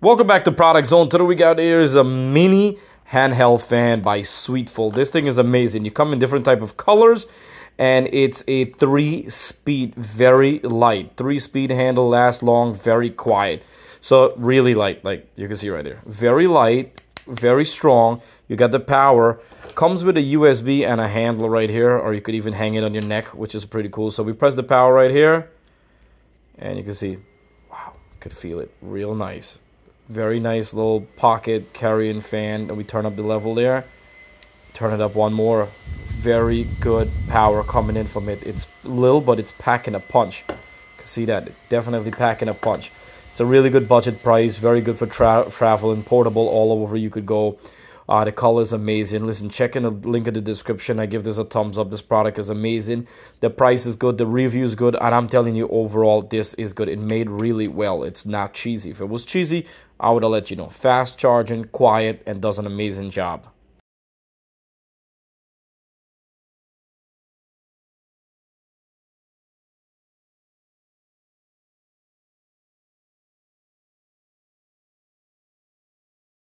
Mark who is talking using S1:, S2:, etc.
S1: Welcome back to Product Zone. Today we got here is a mini handheld fan by SWEETFULL. This thing is amazing. You come in different type of colors, and it's a 3-speed, very light. 3-speed handle, lasts long, very quiet. So really light, like you can see right there. Very light, very strong. You got the power. Comes with a USB and a handle right here, or you could even hang it on your neck, which is pretty cool. So we press the power right here, and you can see, wow, could feel it. Real nice. Very nice little pocket carrying fan. And we turn up the level there. Turn it up one more. Very good power coming in from it. It's little, but it's packing a punch. You can see that. Definitely packing a punch. It's a really good budget price. Very good for traveling. Portable all over you could go. The color is amazing. Listen, check in the link in the description. I give this a thumbs up. This product is amazing. The price is good. The review is good. And I'm telling you, overall, this is good. It made really well. It's not cheesy. If it was cheesy, I would have let you know. Fast charging, quiet, and does an amazing job.